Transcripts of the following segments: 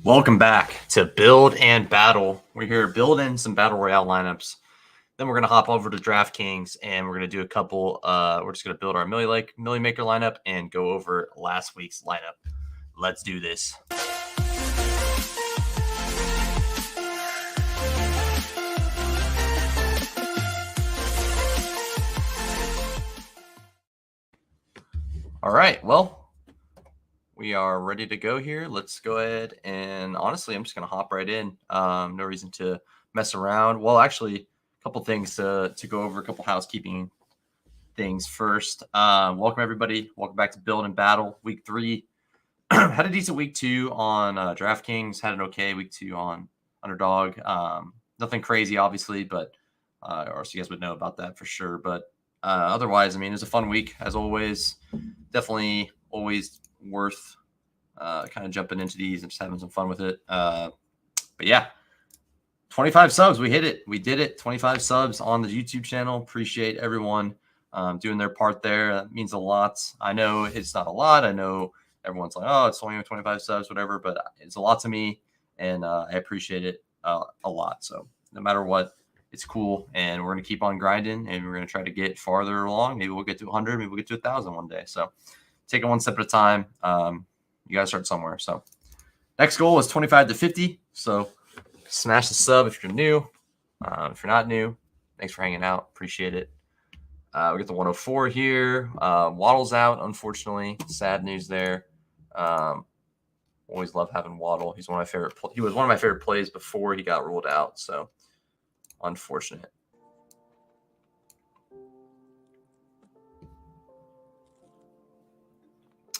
Welcome back to Build and Battle. We're here building some Battle Royale lineups. Then we're going to hop over to DraftKings and we're going to do a couple. We're just going to build our Millie Maker lineup and go over last week's lineup. Let's do this. All right. Well, we are ready to go here. Let's go ahead and honestly, I'm just going to hop right in. No reason to mess around. Well, actually, a couple things to go over, a couple housekeeping things first. Welcome, everybody. Welcome back to Build and Battle. Week 3. Had a decent week 2 on DraftKings. Had an okay week 2 on Underdog. Nothing crazy, obviously, but or so you guys would know about that for sure. But otherwise, I mean, it was a fun week, as always. Definitely always worth kind of jumping into these and just having some fun with it. But yeah, 25 subs. We hit it. We did it. 25 subs on the YouTube channel. Appreciate everyone doing their part there. That means a lot. I know it's not a lot. I know everyone's like, oh, it's only 25 subs, whatever, but it's a lot to me, and I appreciate it a lot. So no matter what, it's cool, and we're going to keep on grinding, and we're going to try to get farther along. Maybe we'll get to 100. Maybe we'll get to 1,000 one day. So take it one step at a time. You got to start somewhere. So next goal is 25 to 50. So smash the sub if you're new. If you're not new, thanks for hanging out. Appreciate it. We get the 104 here. Waddle's out, unfortunately. Sad news there. Always love having Waddle. He's one of my favorite. He was one of my favorite plays before he got ruled out. So unfortunate.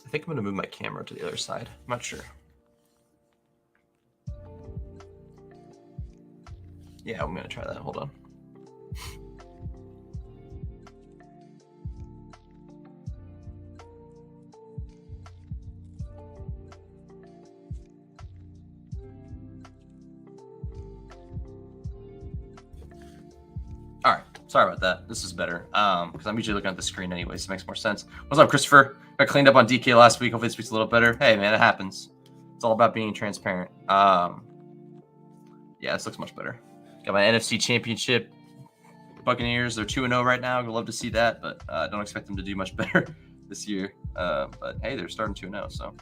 I think I'm going to move my camera to the other side. I'm not sure. Yeah, I'm going to try that. Hold on. All right. Sorry about that. This is better because I'm usually looking at the screen anyways. So it makes more sense. What's up, Christopher? Got cleaned up on DK last week. Hopefully this week's a little better. Hey, man, it happens. It's all about being transparent. Yeah, this looks much better. Got my NFC Championship Buccaneers. They're 2-0 right now. I'd love to see that, but I don't expect them to do much better this year. But, hey, they're starting 2-0, so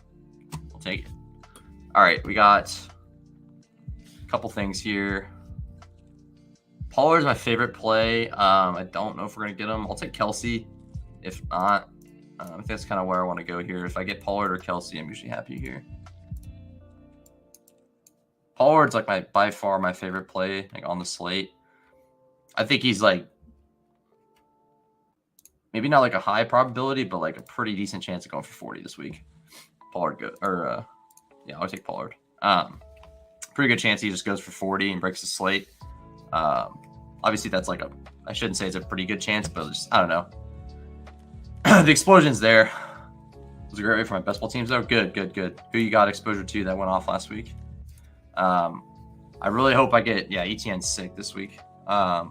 we'll take it. All right, we got a couple things here. Pollard's my favorite play. I don't know if we're going to get him. I'll take Kelsey. If not, I think that's kind of where I want to go here. If I get Pollard or Kelsey, I'm usually happy here. Pollard's like by far my favorite play on the slate. I think he's like maybe not like a high probability, but like a pretty decent chance of going for 40 this week. Pollard good yeah, I'll take Pollard. Pretty good chance he just goes for 40 and breaks the slate. Obviously that's like I shouldn't say it's a pretty good chance, but just, I don't know. The explosion's there. It was a great way for my best ball teams though. Good. Who you got exposure to that went off last week? I really hope I get, ETN's sick this week. I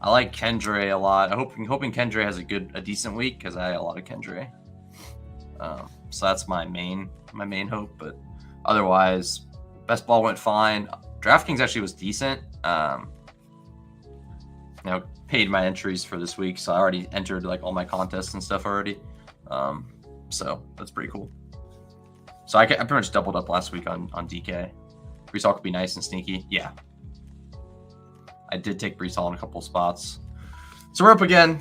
like Kendre a lot. I'm hoping Kendre has a decent week because I have a lot of Kendre. So that's my main hope, but otherwise best ball went fine. DraftKings actually was decent. Paid my entries for this week, so I already entered like all my contests and stuff already. So that's pretty cool. So I pretty much doubled up last week on DK. Brees Hall could be nice and sneaky. Yeah. I did take Brees Hall in a couple spots. So we're up again.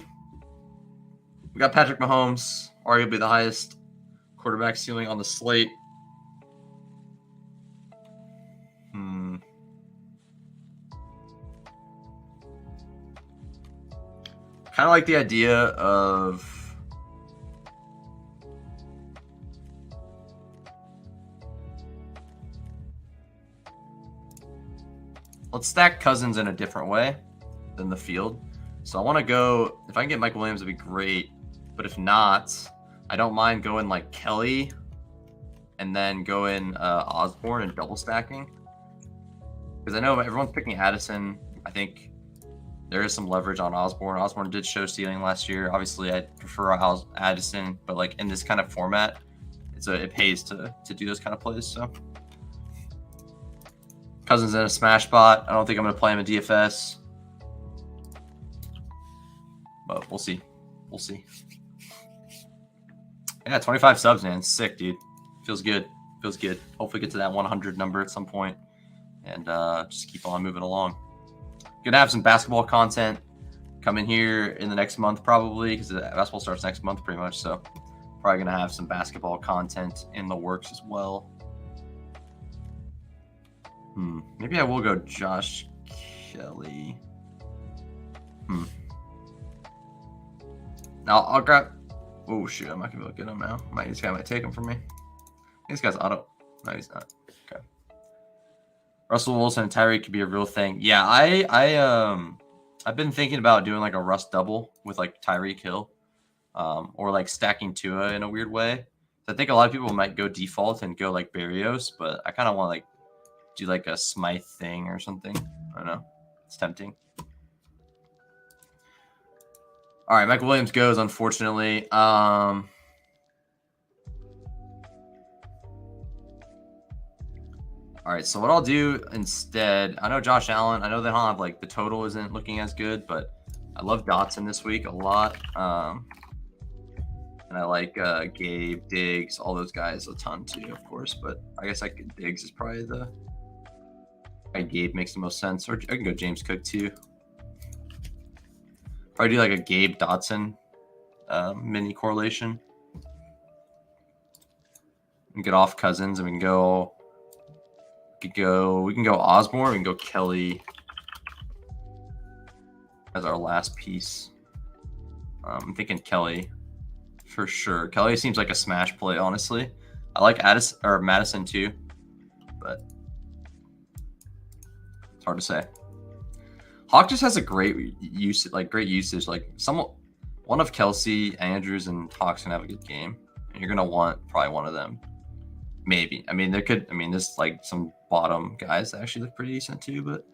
We got Patrick Mahomes, arguably the highest quarterback ceiling on the slate. Kind of like the idea of let's stack Cousins in a different way than the field. So I want to go, if I can get Mike Williams, it'd be great. But if not, I don't mind going like Kelly and then going Osborne and double stacking. Because I know everyone's picking Addison. I think there is some leverage on Osborne. Osborne did show ceiling last year. Obviously, I prefer Addison, but like in this kind of format, it pays to do those kind of plays. So Cousins in a smash spot. I don't think I'm going to play him in DFS. But we'll see. We'll see. Yeah, 25 subs, man. Sick, dude. Feels good. Feels good. Hopefully get to that 100 number at some point. And just keep on moving along. Gonna have some basketball content coming here in the next month probably, because the basketball starts next month pretty much. So probably gonna have some basketball content in the works as well. Maybe I will go Josh Kelly. Now I'll grab. Oh shoot, I'm not gonna be able to get him now. This guy might take him from me. This guy's auto. No, he's not. Okay. Russell Wilson and Tyreek could be a real thing. Yeah, I've been thinking about doing like a Russ double with like Tyreek Hill, or like stacking Tua in a weird way. So I think a lot of people might go default and go like Berrios, but I kind of want to like do like a Smythe thing or something. I don't know. It's tempting. All right, Michael Williams goes, unfortunately. All right, so what I'll do instead, I know Josh Allen, I know they don't have like the total isn't looking as good, but I love Dotson this week a lot. And I like Gabe, Diggs, all those guys a ton too, of course. But I guess Diggs is probably Gabe makes the most sense. Or I can go James Cook too. Probably do like a Gabe Dotson mini correlation. And get off Cousins, and we can go Osborne, we can go Kelly as our last piece. I'm thinking Kelly for sure. Kelly seems like a smash play, honestly. I like Madison too, but it's hard to say. Hawk just has a great usage. Like one of Kelsey, Andrews, and Hawk's gonna have a good game, and you're gonna want probably one of them. Maybe. I mean, there's like some bottom guys that actually look pretty decent too, but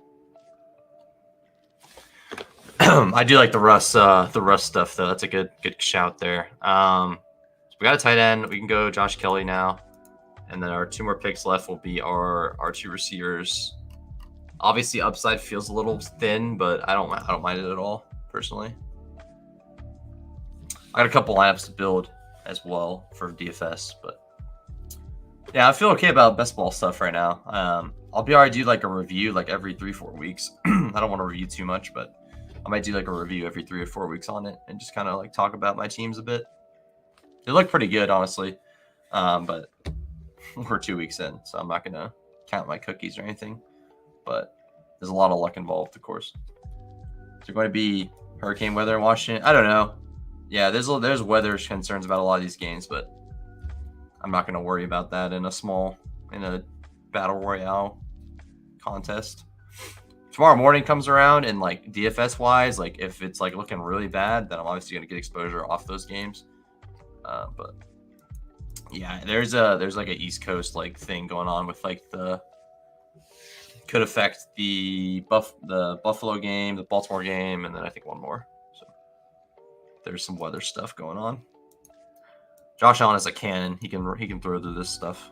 I do like the Russ stuff though. That's a good shout there. So we got a tight end. We can go Josh Kelly now, and then our two more picks left will be our two receivers. Obviously, upside feels a little thin, but I don't mind it at all personally. I got a couple lineups to build as well for DFS, but yeah, I feel okay about best ball stuff right now. I'll be alright, do like a review like every 3-4 weeks. I don't want to review too much, but I might do like a review every 3 or 4 weeks on it and just kind of like talk about my teams a bit. They look pretty good, honestly, but we're 2 weeks in, so I'm not gonna count my cookies or anything. But there's a lot of luck involved, of course. Is there going to be hurricane weather in Washington? I don't know. Yeah, there's weather concerns about a lot of these games, but I'm not going to worry about that in a Battle Royale contest. Tomorrow morning comes around, and like DFS wise, like if it's like looking really bad, then I'm obviously going to get exposure off those games. But yeah, there's like an East Coast like thing going on with like could affect the Buffalo game, the Baltimore game, and then I think one more. So there's some weather stuff going on. Josh Allen is a cannon. He can throw through this stuff.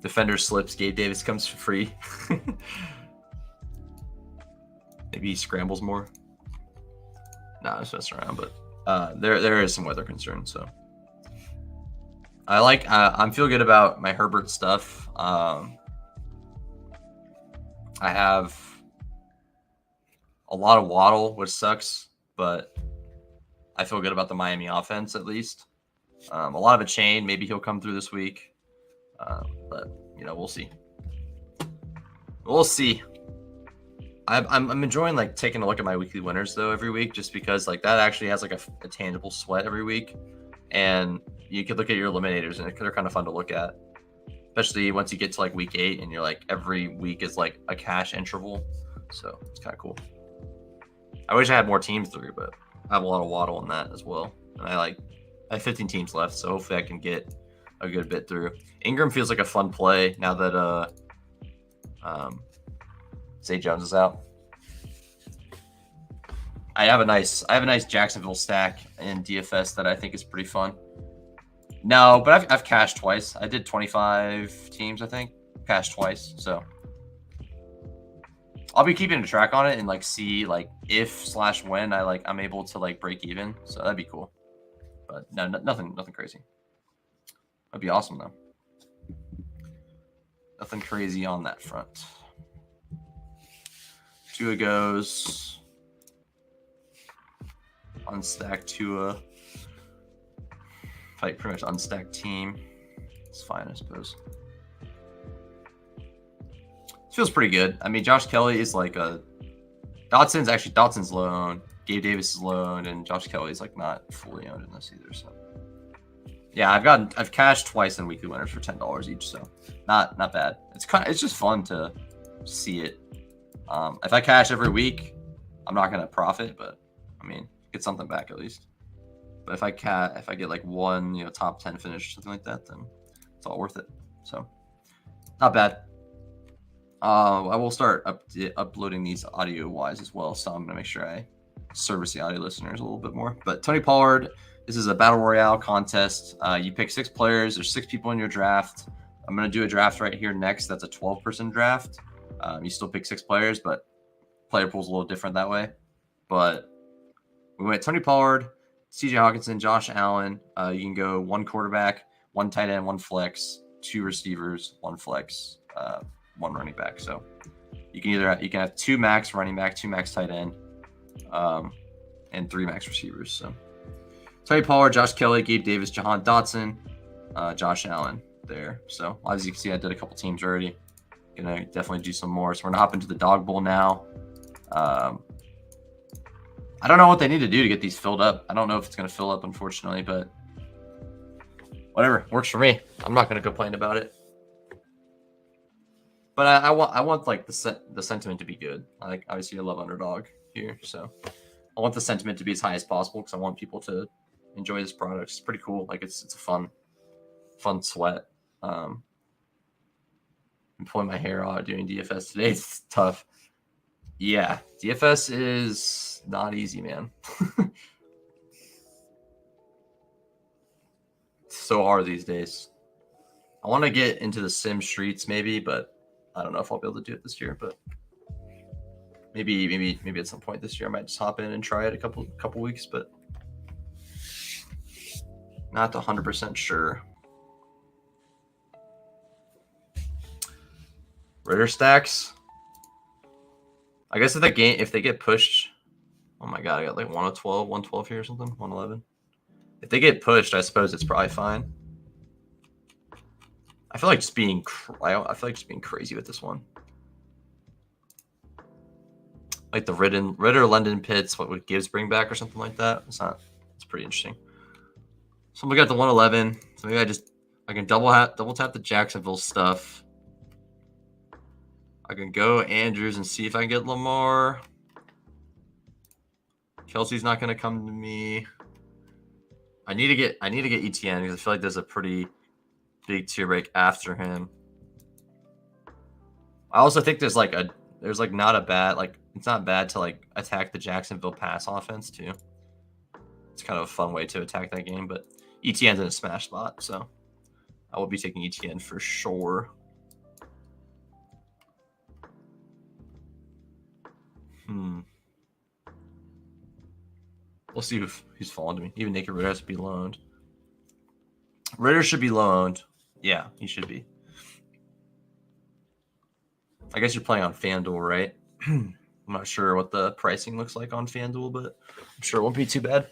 Defender slips. Gabe Davis comes for free. Maybe he scrambles more. Nah, I was messing around, but there is some weather concern. So I'm feel good about my Herbert stuff. I have a lot of Waddle, which sucks, but I feel good about the Miami offense at least. A lot of a chain. Maybe he'll come through this week, but we'll see. We'll see. I'm enjoying like taking a look at my weekly winners though every week, just because like that actually has like a tangible sweat every week, and you could look at your eliminators and they're kind of fun to look at, especially once you get to like week 8 and you're like every week is like a cash interval, so it's kind of cool. I wish I had more teams through, but I have a lot of Waddle in that as well, and I have 15 teams left, so hopefully I can get a good bit through. Ingram feels like a fun play now that Zay Jones is out. I have a nice Jacksonville stack in DFS that I think is pretty fun. No, but I've cashed twice. I did 25 teams, I think. Cashed twice, so I'll be keeping a track on it and like see like if/when I'm able to like break even. So that'd be cool. But no, nothing crazy. That'd be awesome though. Nothing crazy on that front. Tua goes. Unstacked Tua. Fight pretty much unstacked team. It's fine, I suppose. It feels pretty good. I mean, Josh Kelly is like a Dotson's low owned. Gabe Davis is low owned, and Josh Kelly's like not fully owned in this either. So yeah, I've cashed twice in weekly winners for $10 each. So not bad. It's just fun to see it. If I cash every week, I'm not gonna profit, but I mean, get something back at least. But if I get like one, top 10 finish or something like that, then it's all worth it. So not bad. I will start uploading these audio wise as well, so I'm gonna make sure I service the audio listeners a little bit more. But Tony Pollard, this is a Battle Royale contest. You pick 6 players. There's 6 people in your draft. I'm gonna do a draft right here next. That's a 12-person draft. You still pick 6 players, but player pool's a little different that way. But we went Tony Pollard, CJ Hawkinson, Josh Allen. You can go 1 quarterback, 1 tight end, 1 flex, 2 receivers, 1 flex, 1 running back. So you can have 2 max running back, 2 max tight end, and 3 max receivers. So Tony Pollard, Josh Kelly, Gabe Davis, Jahan Dotson, Josh Allen there. So as you can see, I did a couple teams already. Gonna definitely do some more. So we're gonna hop into the dog bowl now. I don't know what they need to do to get these filled up. I don't know if it's gonna fill up, unfortunately, but whatever, works for me. I'm not gonna complain about it. But I want like the sentiment to be good. Like obviously I love Underdog here, so I want the sentiment to be as high as possible because I want people to enjoy this product. It's pretty cool. Like it's a fun sweat. I'm pulling my hair out doing DFS today. It's tough. Yeah, DFS is not easy, man. It's so hard these days. I want to get into the sim streets maybe, but I don't know if I'll be able to do it this year. But maybe at some point this year I might just hop in and try it a couple weeks, but not 100% sure. Ritter stacks. I guess if they get pushed, oh my god, I got like 112 here or something, 111. If they get pushed, I suppose it's probably fine. I feel like just being crazy with this one. Like the Ritter London Pitts, what would Gibbs bring back or something like that? It's pretty interesting. So we got the 111. So maybe I can double tap the Jacksonville stuff. I can go Andrews and see if I can get Lamar. Kelsey's not going to come to me. I need to get ETN because I feel like there's a pretty big tier break after him. I also think there's not a bad, like it's not bad to like attack the Jacksonville pass offense too. It's kind of a fun way to attack that game, but ETN's in a smash spot, so I will be taking ETN for sure. We'll see who's falling to me. Even Naked Ritter has to be low owned. Ritter should be low owned. Yeah, he should be. I guess you're playing on FanDuel, right? I'm not sure what the pricing looks like on FanDuel, but I'm sure it won't be too bad.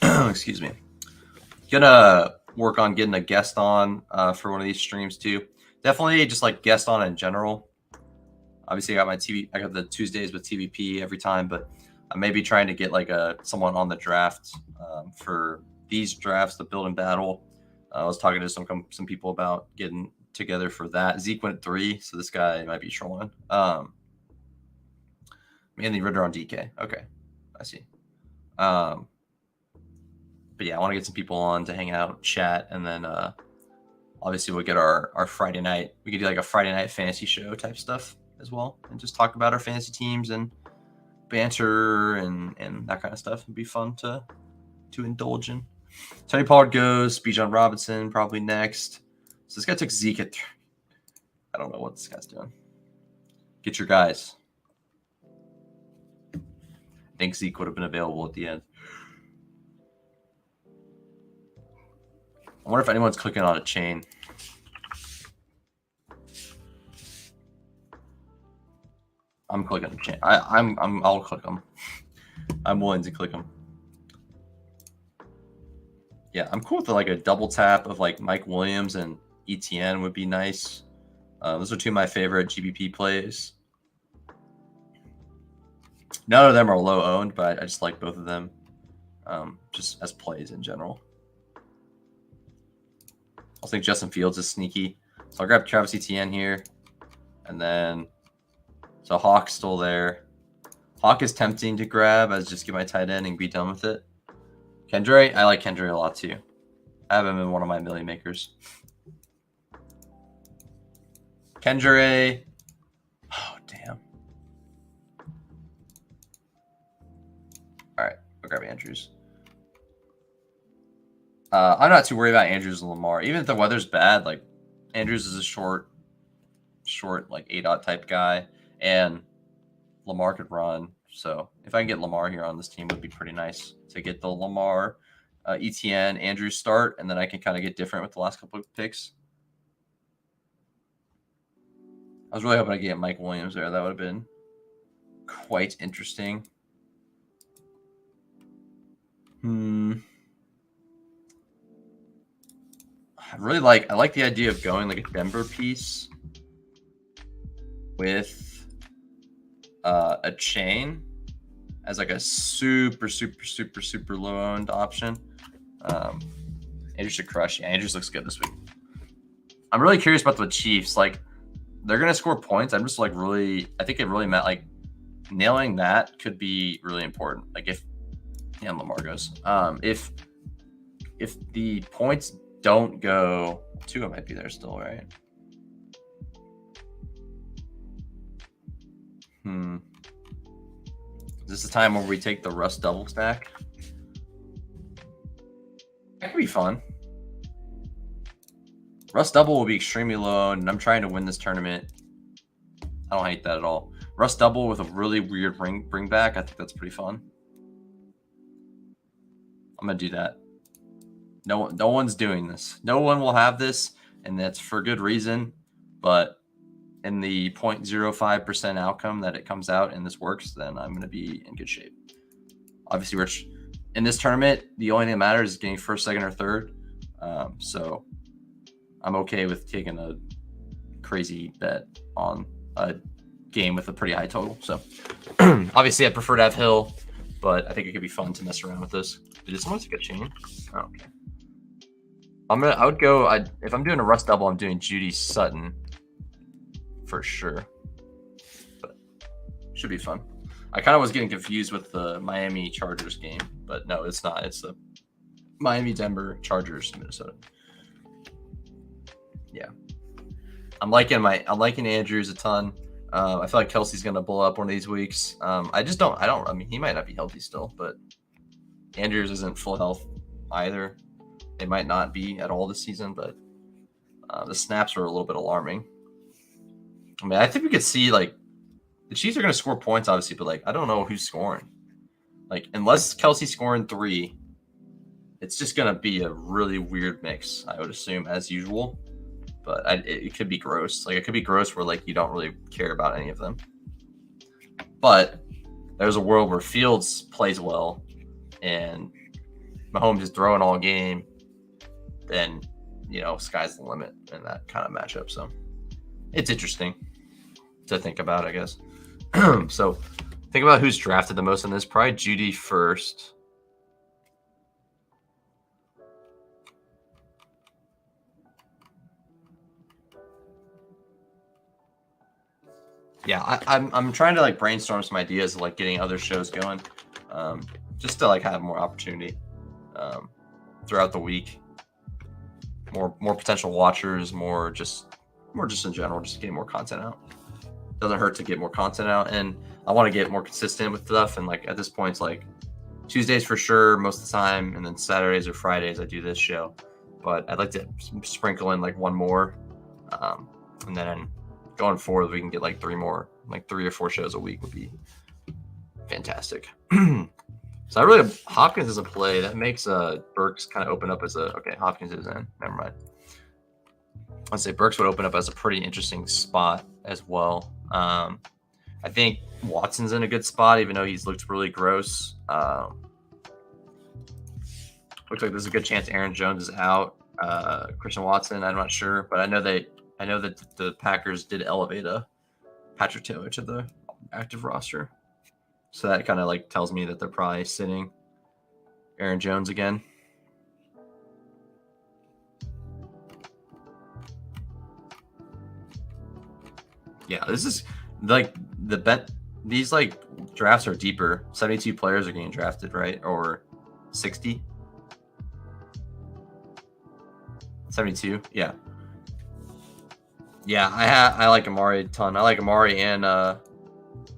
Excuse me. Gonna work on getting a guest on for one of these streams too. Definitely just like guest on in general. Obviously, I got the Tuesdays with TVP every time, but I may be trying to get like someone on the draft for these drafts, the build and battle. I was talking to some people about getting together for that. Zeke went 3, so this guy might be trolling. Mainly Ritter on DK. Okay, I see. But yeah, I want to get some people on to hang out, chat, and then obviously we'll get our Friday night. We could do like a Friday night fantasy show type stuff as well, and just talk about our fantasy teams and banter and that kind of stuff. It'd be fun to indulge in. Tony Pollard goes. Bijan Robinson probably next. So this guy took Zeke at 3. I don't know what this guy's doing. Get your guys. I think Zeke would have been available at the end. I wonder if anyone's clicking on a chain. I'm clicking on a chain. I'll click them. I'm willing to click them. Yeah, I'm cool with like a double tap of like Mike Williams and ETN would be nice. Those are two of my favorite GBP plays. None of them are low owned, but I just like both of them just as plays in general. I think Justin Fields is sneaky. So I'll grab Travis Etienne here. And then, so Hawk's still there. Hawk is tempting to grab as just get my tight end and be done with it. Kendra, I like Kendra a lot too. I have him in one of my million makers. Kendra. Oh, damn. All right, I'll grab Andrews. I'm not too worried about Andrews and Lamar. Even if the weather's bad, like Andrews is a short like A-dot type guy, and Lamar could run. So if I can get Lamar here on this team, would be pretty nice to get the Lamar, ETN, Andrews start, and then I can kind of get different with the last couple of picks. I was really hoping I could get Mike Williams there. That would have been quite interesting. I like the idea of going like a Denver piece with a chain as like a super low owned option. Andrews should crush. Yeah, Andrews looks good this week. I'm really curious about the Chiefs. Like, they're gonna score points. I'm just like I think it really meant like nailing that could be really important. Like if Lamar goes, if the points don't go, Tua might be there still, right? Is this the time where we take the Russ double stack? That could be fun. Russ double will be extremely low, and I'm trying to win this tournament. I don't hate that at all. Russ double with a really weird bring back. I think that's pretty fun. I'm gonna do that. No one's doing this. No one will have this, and that's for good reason. But in the 0.05% outcome that it comes out and this works, then I'm gonna be in good shape. Obviously, Rich, in this tournament, the only thing that matters is getting first, second, or third. So I'm okay with taking a crazy bet on a game with a pretty high total. So obviously I prefer to have Hill, but I think it could be fun to mess around with this. Did someone take a chain? Oh, okay. I would go, if I'm doing a Russ double, I'm doing Judy Sutton for sure. But should be fun. I kind of was getting confused with the Miami Chargers game, but no, it's not. It's the Miami, Denver, Chargers, Minnesota. Yeah. I'm liking Andrews a ton. I feel like Kelsey's gonna blow up one of these weeks. I mean, he might not be healthy still, but Andrews isn't full health either. They might not be at all this season, but the snaps are a little bit alarming. I mean, I think we could see like the Chiefs are gonna score points, obviously, but like I don't know who's scoring. Like unless Kelsey's scoring 3, it's just gonna be a really weird mix, I would assume, as usual. But it could be gross. Like it could be gross where like you don't really care about any of them. But there's a world where Fields plays well and Mahomes is throwing all game, then sky's the limit in that kind of matchup. So it's interesting to think about, I guess. So think about who's drafted the most in this. Probably Judy first. Yeah, I'm trying to like brainstorm some ideas of like getting other shows going, just to like have more opportunity throughout the week, more potential watchers, more just in general, just getting more content out. Doesn't hurt to get more content out, and I want to get more consistent with stuff. And like at this point, it's like Tuesdays for sure most of the time, and then Saturdays or Fridays I do this show. But I'd like to sprinkle in like one more, and then going forward we can get like 3 or 4 shows a week would be fantastic. So I really Hopkins is a play that makes Burks kind of open up as Hopkins is in. Never mind. I'd say Burks would open up as a pretty interesting spot as well. I think Watson's in a good spot, even though he's looked really gross. Looks like there's a good chance Aaron Jones is out. Christian Watson, I'm not sure, but I know that the Packers did elevate Patrick Taylor to the active roster. So that kind of like tells me that they're probably sitting Aaron Jones again. Yeah, this is like these like drafts are deeper. 72 players are getting drafted, right? Or 60? 72? Yeah. Yeah, I like Amari a ton. I like Amari and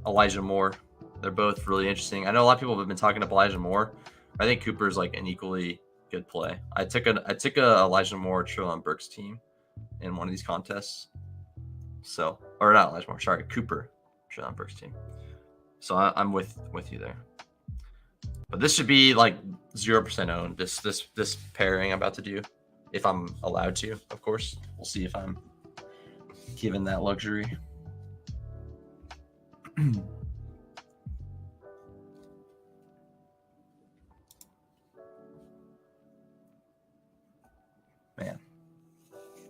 Elijah Moore. They're both really interesting. I know a lot of people have been talking up Elijah Moore. I think Cooper's like an equally good play. I took a Elijah Moore Trillon Burks team in one of these contests. So, or not Elijah Moore, sorry, Cooper Trillon Burks team. So I'm with you there. But this should be like 0% owned. This pairing I'm about to do, if I'm allowed to, of course. We'll see if I'm given that luxury. Man,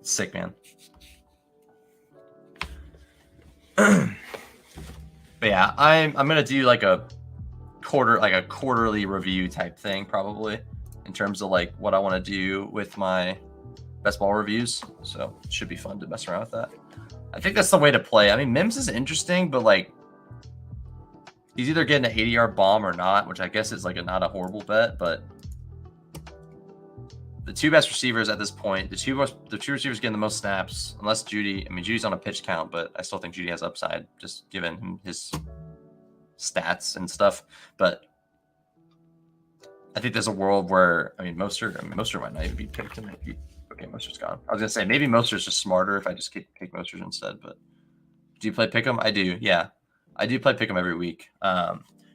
sick, man. But yeah, I'm gonna do like a quarterly review type thing, probably, in terms of like what I want to do with my best ball reviews. So it should be fun to mess around with that. I think that's the way to play. I mean, Mims is interesting, but like he's either getting an 80-yard bomb or not, which I guess is like not a horrible bet. But the 2 best receivers at this point, the two receivers getting the most snaps, unless Judy. I mean, Judy's on a pitch count, but I still think Judy has upside, just given him his stats and stuff. But I think there's a world where Mostert might not even be picked. Okay, Mostert's gone. I was gonna say maybe Mostert's just smarter if I just pick Mostert instead. But do you play Pick'em? I do. Yeah, I do play Pick'em every week.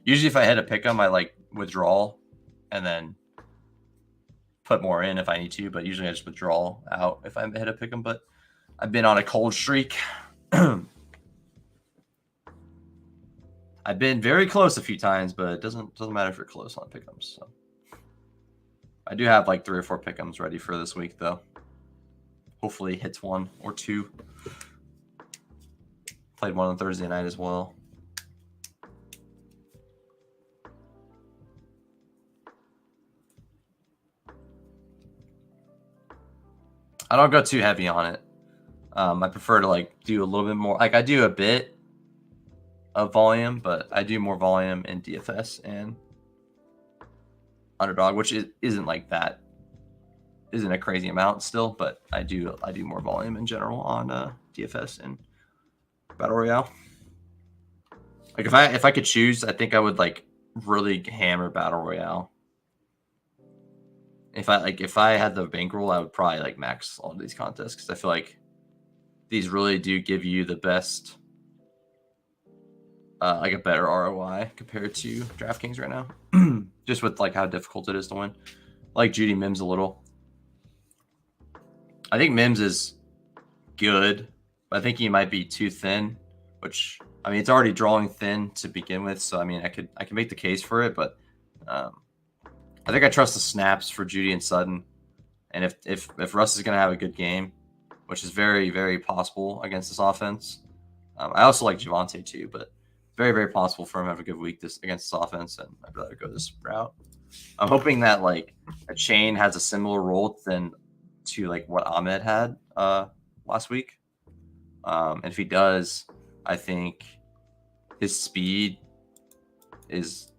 Usually, if I hit a Pick'em, I like withdraw and then put more in if I need to. But usually, I just withdraw out if I hit a Pick'em. But I've been on a cold streak. I've been very close a few times, but it doesn't matter if you're close on Pick'ems. So I do have like 3 or 4 Pick'ems ready for this week, though. Hopefully hits 1 or 2. Played one on Thursday night as well. I don't go too heavy on it. I prefer to like do a little bit more. Like I do a bit of volume, but I do more volume in DFS and Underdog, which isn't like that. Isn't a crazy amount still, but I do more volume in general on DFS and Battle Royale. Like if I could choose, I think I would like really hammer Battle Royale. If I had the bankroll, I would probably like max all of these contests because I feel like these really do give you the best, like a better ROI compared to DraftKings right now. Just with like how difficult it is to win. I like Judy Mims a little. I think Mims is good, but I think he might be too thin, which I mean it's already drawing thin to begin with, so I mean I can make the case for it, but I think I trust the snaps for Judy and Sutton. And if Russ is going to have a good game, which is very, very possible against this offense. I also like Javonte too, but very, very possible for him to have a good week against this offense, and I'd rather go this route. I'm hoping that like a chain has a similar role to like what Ahmed had last week. And if he does, I think his speed is,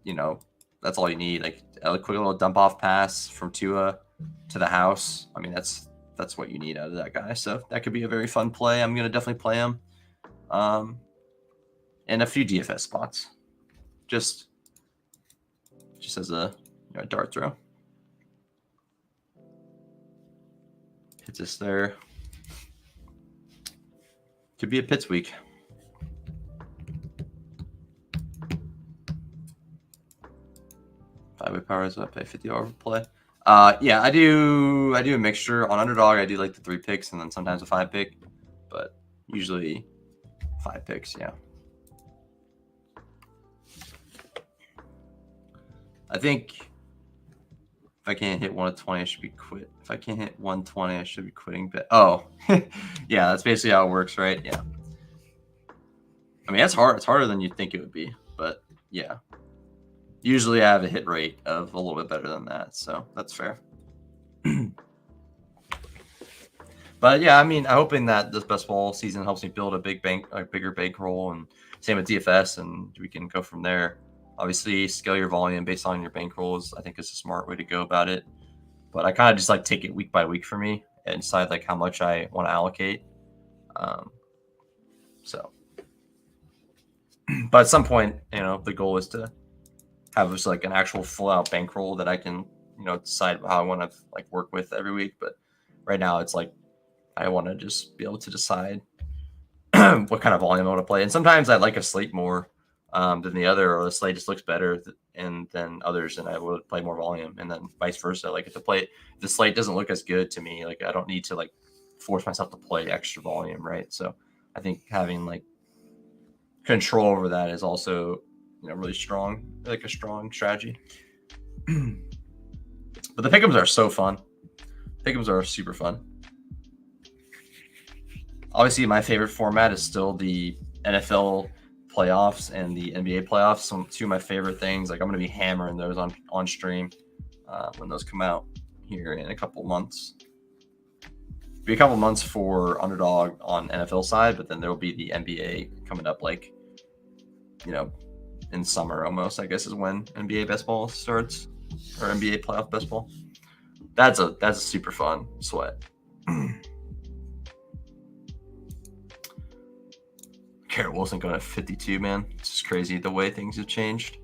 that's all you need. Like a quick little dump off pass from Tua to the house. I mean, that's that's what you need out of that guy. So that could be a very fun play. I'm going to definitely play him in a few DFS spots. Just as a dart throw. Hits us there. Could be a Pitts week. Five-way powers. I pay $50 per play. Yeah, I do a mixture on Underdog. I do like the 3 picks and then sometimes a 5 pick, but usually 5 picks. Yeah. I think if I can't hit 120, I should be quit. If I can't hit 120, I should be quitting. But yeah, that's basically how it works, right? Yeah. I mean, that's hard. It's harder than you'd think it would be, but yeah. Usually I have a hit rate of a little bit better than that, so that's fair. But yeah, I mean, I'm hoping that this best ball season helps me build a bigger bankroll, and same with DFS, and we can go from there. Obviously, scale your volume based on your bankrolls. I think is a smart way to go about it. But I kind of just like take it week by week for me and decide like how much I want to allocate. But at some point, the goal is to have just like an actual full out bankroll that I can, decide how I want to like work with every week. But right now it's like, I want to just be able to decide what kind of volume I want to play. And sometimes I like a slate more than the other, or the slate just looks better than others, and I would play more volume, and then vice versa. Like if the slate doesn't look as good to me, like I don't need to like force myself to play extra volume, right? So I think having like control over that is also really strong, like a strong strategy. But the pick'ems are so fun. Pick'ems are super fun. Obviously, my favorite format is still the NFL playoffs and the NBA playoffs. So 2 of my favorite things. Like I'm going to be hammering those on stream when those come out here in a couple months. It'll be a couple months for Underdog on NFL side, but then there will be the NBA coming up, like in summer almost. I guess is when NBA best ball starts, or NBA playoff best ball. That's a super fun sweat. Garrett Wilson going at 52, man. It's just crazy the way things have changed.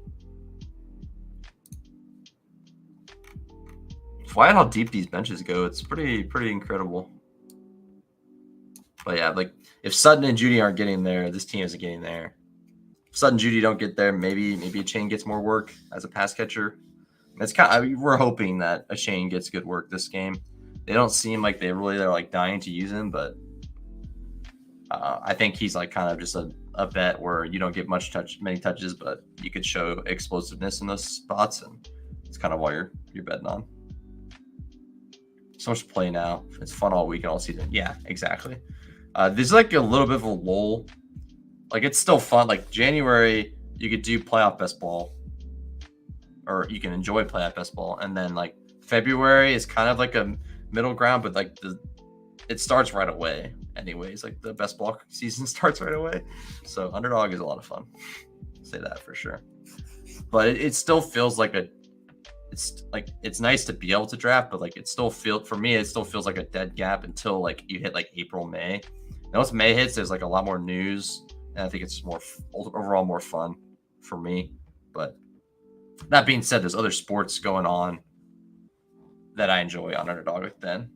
Why how deep these benches go? It's pretty incredible. But yeah, like if Sutton and Judy aren't getting there, this team isn't getting there. If Sutton and Judy don't get there, maybe Achane gets more work as a pass catcher. It's we're hoping that Achane gets good work this game. They don't seem like they're like dying to use him, but I think he's like kind of just a bet where you don't get many touches, but you could show explosiveness in those spots, and it's kind of what you're betting on. So much play now. It's fun all week and all season. Yeah, exactly. There's like a little bit of a lull. Like it's still fun. Like January, you could do playoff best ball, or you can enjoy playoff best ball, and then like February is kind of like a middle ground, but like it starts right away. Anyways, like the best ball season starts right away. So Underdog is a lot of fun. I'll say that for sure. But it still feels like it's nice to be able to draft, but like it still feels like a dead gap until like you hit like April, May. And once May hits, there's like a lot more news, and I think it's more overall more fun for me. But that being said, there's other sports going on that I enjoy on Underdog then.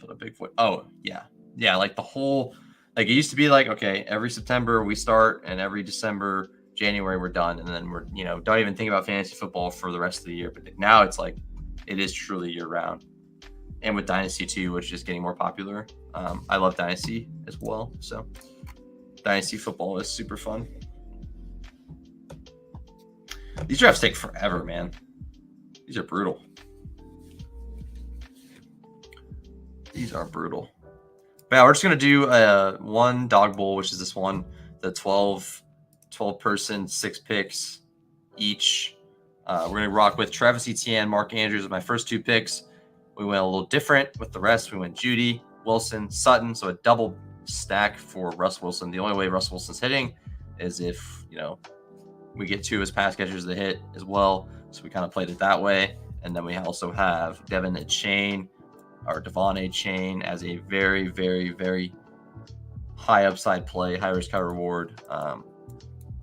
For the big foot. Oh yeah. Yeah, like the whole, like it used to be like, okay, every September we start and every December, January we're done. And then we're, don't even think about fantasy football for the rest of the year. But now it's like, it is truly year round. And with Dynasty too, which is getting more popular. I love Dynasty as well. So Dynasty football is super fun. These drafts take forever, man. These are brutal. These are brutal. But yeah, we're just going to do one dog bowl, which is this one, the 12 person, 6 picks each. We're going to rock with Travis Etienne, Mark Andrews as my first 2 picks. We went a little different with the rest. We went Judy, Wilson, Sutton. So a double stack for Russ Wilson. The only way Russ Wilson's hitting is if, we get 2 of his pass catchers to hit as well. So we kind of played it that way. And then we also have Devin Achane, our Devon A. Chain as a very, very, very high upside play, high risk, high reward.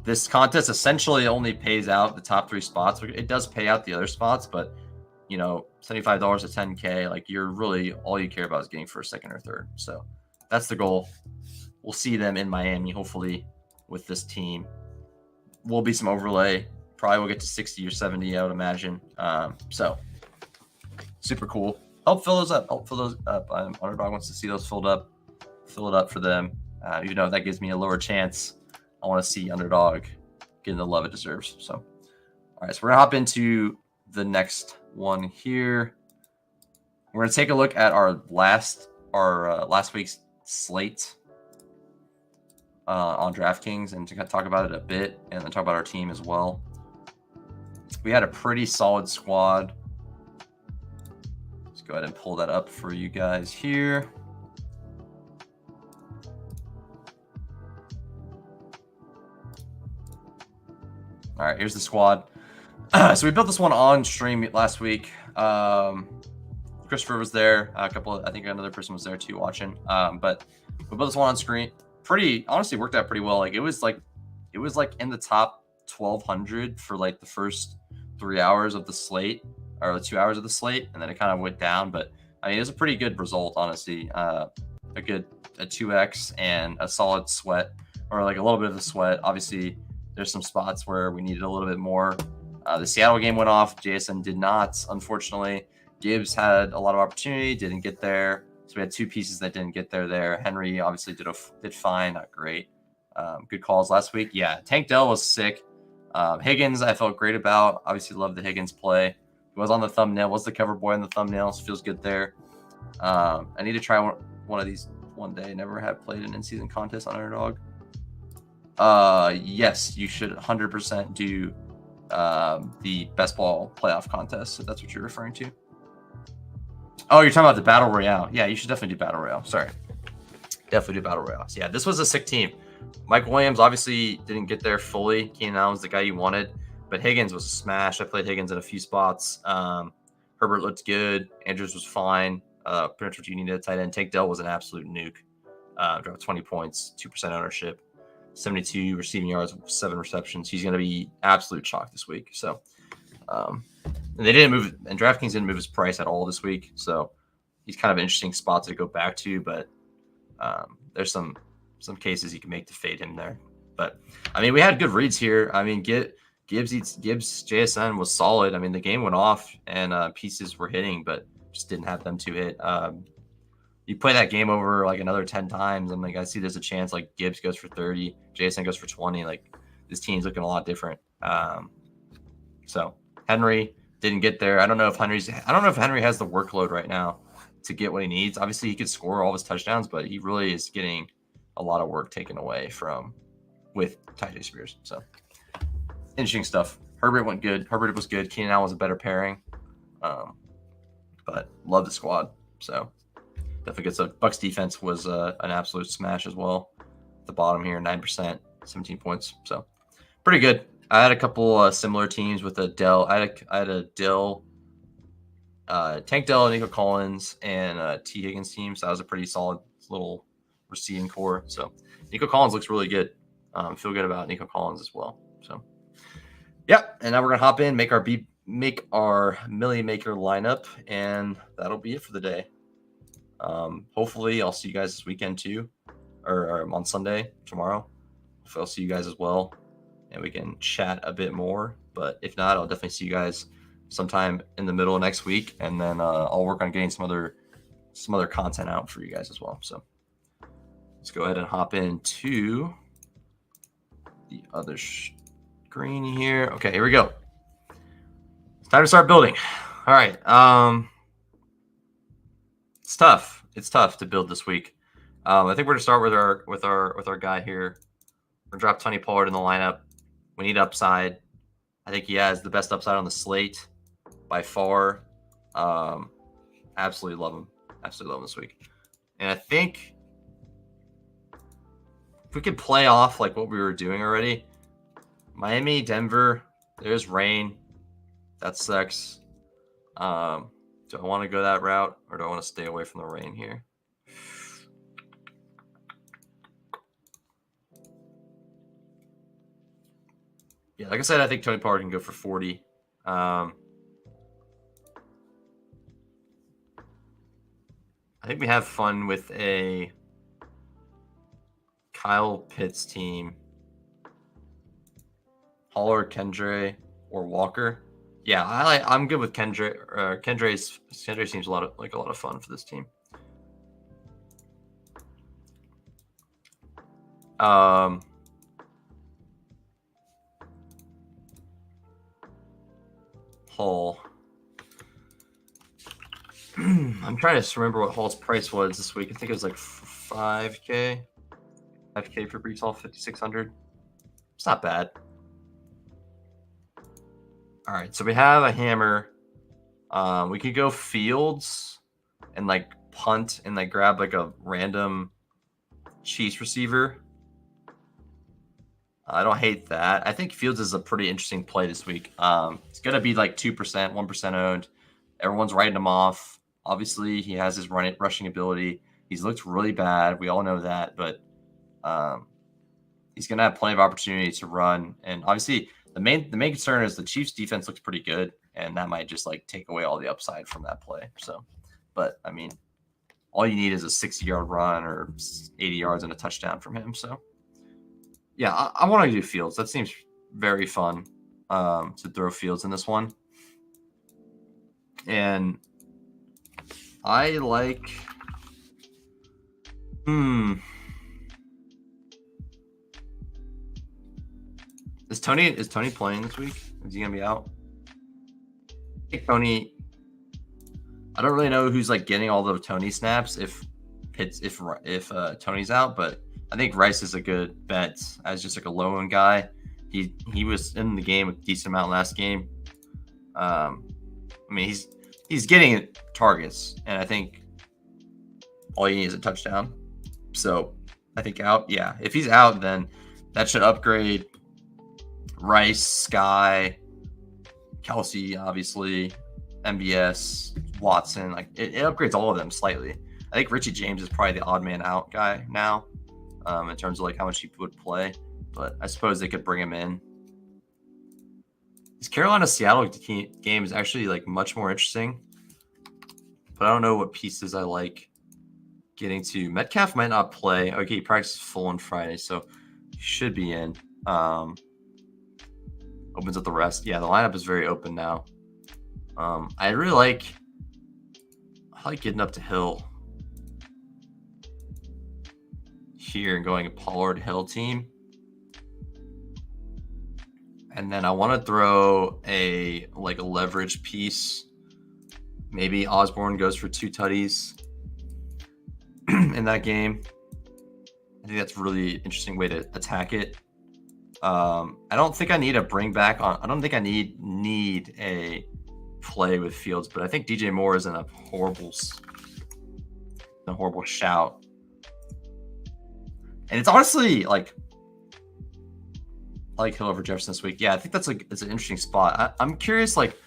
This contest essentially only pays out the top 3 spots. It does pay out the other spots, but you know, $75 to 10K, like you're really all you care about is getting first, second, or third. So that's the goal. We'll see them in Miami, hopefully, with this team. Will be some overlay. Probably will get to 60 or 70, I would imagine. So super cool. Help fill those up. Underdog wants to see those filled up. Fill it up for them. Even though that gives me a lower chance, I want to see Underdog getting the love it deserves. So, all right, so we're gonna hop into the next one here. We're gonna take a look at our last week's slate on DraftKings and to kind of talk about it a bit, and then talk about our team as well. We had a pretty solid squad. Let's go ahead and pull that up for you guys here. All right, here's the squad. So we built this one on stream last week. Christopher was there. I think another person was there too watching. But we built this one on screen. Honestly worked out pretty well. Like it was like in the top 1,200 for like the first 3 hours of the slate, or the 2 hours of the slate, and then it kind of went down. But I mean, it was a pretty good result, honestly. A 2x and a solid sweat, or like a little bit of a sweat. Obviously, there's some spots where we needed a little bit more. The Seattle game went off. JSN did not, unfortunately. Gibbs had a lot of opportunity, didn't get there. So we had 2 pieces that didn't get there. Henry obviously did fine, not great. Good calls last week. Yeah, Tank Dell was sick. Higgins, I felt great about. Obviously, loved the Higgins play. He was on the thumbnail. Was the cover boy on the thumbnail? So feels good there. I need to try one of these one day. Never have played an in-season contest on Underdog. Yes, you should 100% do the best ball playoff contest, if that's what you're referring to. Oh, you're talking about the Battle Royale. Yeah, you should definitely do Battle Royale. Sorry. Definitely do Battle Royale. So yeah, this was a sick team. Mike Williams obviously didn't get there fully. Keenan Allen was the guy you wanted, but Higgins was a smash. I played Higgins in a few spots. Herbert looked good. Andrews was fine. Pretty much what you needed at tight end. Tank Dell was an absolute nuke. Dropped 20 points, 2% ownership, 72 receiving yards, 7 receptions. He's going to be absolute chalk this week. So, and they didn't move, and DraftKings didn't move his price at all this week. So he's kind of an interesting spot to go back to, but there's some cases you can make to fade him there. But I mean, we had good reads here. I mean, Gibbs JSN was solid. I mean, the game went off and pieces were hitting, but just didn't have them to hit. You play that game over like another 10 times, and like I see there's a chance like Gibbs goes for 30, JSN goes for 20. Like this team's looking a lot different. So Henry didn't get there. I don't know if Henry has the workload right now to get what he needs. Obviously, he could score all his touchdowns, but he really is getting a lot of work taken away with Tyjae Spears. So interesting stuff. Herbert went good. Herbert was good. Keenan Allen was a better pairing. But love the squad. So definitely good stuff. Bucks defense was an absolute smash as well. At the bottom here, 9%, 17 points. So pretty good. I had a couple similar teams with a Dell. I had a Dell, Tank Dell, Nico Collins, and T. Higgins team. So that was a pretty solid little receiving core. So Nico Collins looks really good. Feel good about Nico Collins as well. So yeah, and now we're gonna hop in, make our Millie Maker lineup, and that'll be it for the day. Hopefully I'll see you guys this weekend too, or on Sunday tomorrow. Hopefully I'll see you guys as well, and we can chat a bit more. But if not, I'll definitely see you guys sometime in the middle of next week, and then I'll work on getting some other content out for you guys as well. So let's go ahead and hop into the other screen here. Okay, here we go. It's time to start building. All right. It's tough to build this week. I think we're gonna start with our guy here. We're gonna drop Tony Pollard in the lineup. We need upside. I think he has the best upside on the slate by far. Absolutely love him. Absolutely love him this week. And I think if we could play off like what we were doing already, Miami, Denver, there's rain. That sucks. Do I want to go that route, or do I want to stay away from the rain here? Yeah, like I said, I think Tony Pollard can go for 40. I think we have fun with a Kyle Pitts team. Pollard, Kendre, or Walker. Yeah, I'm good with Kendre. Kendre seems a lot of fun for this team. Hall. I'm trying to remember what Hall's price was this week. I think it was like 5K. 5K for Brees Hall, 5,600. It's not bad. All right, so we have a hammer. We could go Fields and like punt and like grab like a random Chiefs receiver. I don't hate that. I think Fields is a pretty interesting play this week. It's going to be like 2%, 1% owned. Everyone's writing him off. Obviously, he has his rushing ability. He's looked really bad. We all know that, but he's going to have plenty of opportunity to run. And obviously, the main concern is the Chiefs' defense looks pretty good, and that might just like take away all the upside from that play. So, but I mean, all you need is a 60-yard run or 80 yards and a touchdown from him. So. Yeah, I want to do Fields. That seems very fun to throw Fields in this one. And I like... Is Tony playing this week? Is he going to be out? I think Tony... I don't really know who's like getting all the Tony snaps if Tony's out, but I think Rice is a good bet as just like a low-end guy. He was in the game a decent amount last game. I mean, he's getting targets, and I think all you need is a touchdown. So I think out. Yeah, if he's out, then that should upgrade Rice, Sky, Kelsey, obviously, MBS, Watson. Like it upgrades all of them slightly. I think Richie James is probably the odd man out guy now. In terms of like how much he would play, but I suppose they could bring him in. This Carolina-Seattle game is actually like much more interesting, but I don't know what pieces I like getting to. Metcalf might not play. Okay, he practices full on Friday, so he should be in. Opens up the rest. Yeah, the lineup is very open now. I really like getting up to Hill here and going a Pollard Hill team. And then I want to throw a leverage piece. Maybe Osborne goes for 2 tutties in that game. I think that's a really interesting way to attack it. I don't think I need a bring back on. I don't think I need a play with Fields, but I think DJ Moore is in a horrible shout. And it's honestly like I like Hill over Jefferson this week. Yeah, I think it's an interesting spot. I'm curious, like,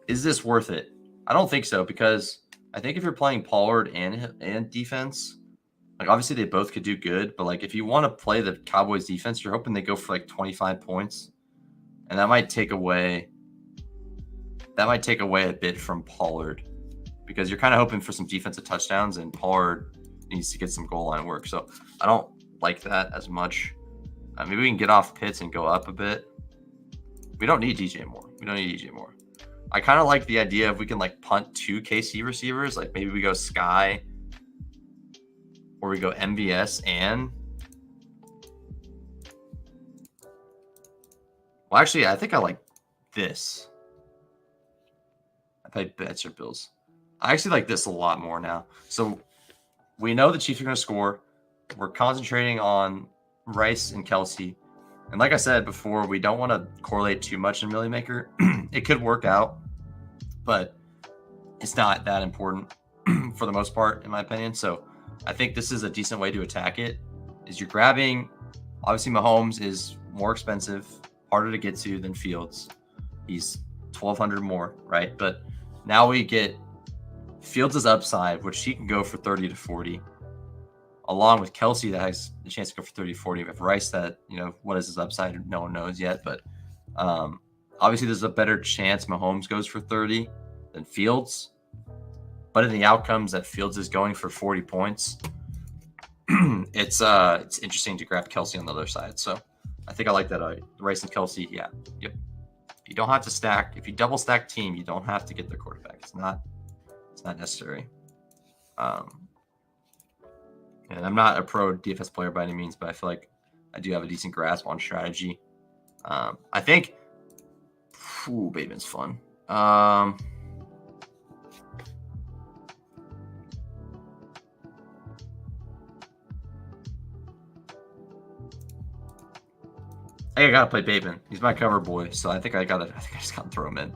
is this worth it? I don't think so, because I think if you're playing Pollard and defense, like obviously they both could do good, but like if you want to play the Cowboys defense, you're hoping they go for like 25 points, and that might take away a bit from Pollard, because you're kind of hoping for some defensive touchdowns, and Pollard needs to get some goal line work. So I don't like that as much. Maybe we can get off Pitts and go up a bit. We don't need DJ Moore. I kind of like the idea if we can like punt 2 KC receivers, like maybe we go Sky or we go MVS and well, actually, I think I like this. I play bets or Bills. I actually like this a lot more now. So we know the Chiefs are going to score. We're concentrating on Rice and Kelsey. And like I said before, we don't want to correlate too much in Millie Maker. It could work out, but it's not that important for the most part, in my opinion. So I think this is a decent way to attack it. Is you're grabbing, obviously Mahomes is more expensive, harder to get to than Fields. He's $1,200 more, right? But Now we get Fields' upside, which he can go for 30 to 40, along with Kelsey that has the chance to go for 30 to 40. We have Rice that, what is his upside? No one knows yet, but obviously there's a better chance Mahomes goes for 30 than Fields. But in the outcomes that Fields is going for 40 points, it's interesting to grab Kelsey on the other side. So I think I like that. Rice and Kelsey, yeah, yep. You don't have to stack. If you double stack team, you don't have to get their quarterback. It's not necessary. And I'm not a pro DFS player by any means, but I feel like I do have a decent grasp on strategy. I think Bateman's fun. I think I gotta play Bateman. He's my cover boy, so I think I just gotta throw him in.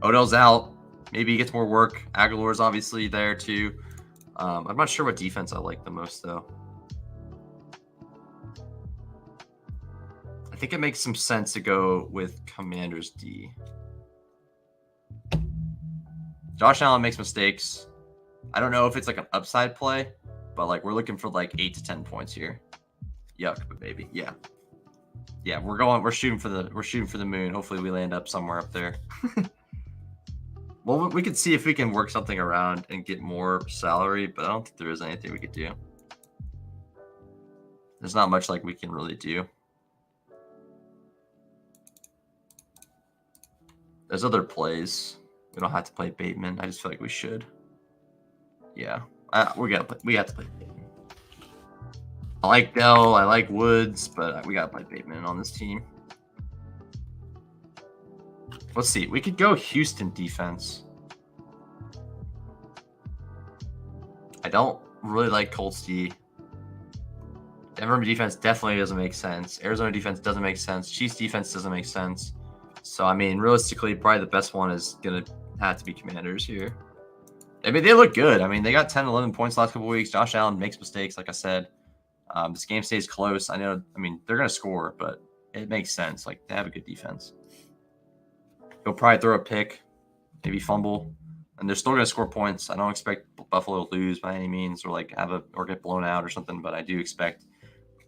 Odell's out. Maybe he gets more work. Aguilar's obviously there too. I'm not sure what defense I like the most though. I think it makes some sense to go with Commanders D. Josh Allen makes mistakes. I don't know if it's like an upside play, but like we're looking for like 8 to 10 points here. Yuck, but maybe. Yeah. We're shooting for the moon. Hopefully we land up somewhere up there. Well, we could see if we can work something around and get more salary, but I don't think there is anything we could do. There's not much like we can really do. There's other plays. We don't have to play Bateman. I just feel like we should. Yeah, we have to play Bateman. I like Dell. I like Woods, but we gotta play Bateman on this team. Let's see. We could go Houston defense. I don't really like Colts D. Denver defense definitely doesn't make sense. Arizona defense doesn't make sense. Chiefs defense doesn't make sense. So, I mean, realistically, probably the best one is going to have to be Commanders here. I mean, they look good. I mean, they got 10, 11 points last couple of weeks. Josh Allen makes mistakes, like I said. This game stays close. I know, they're going to score, but it makes sense. Like, they have a good defense. He'll probably throw a pick, maybe fumble, and they're still going to score points. I don't expect Buffalo to lose by any means or like get blown out or something, but I do expect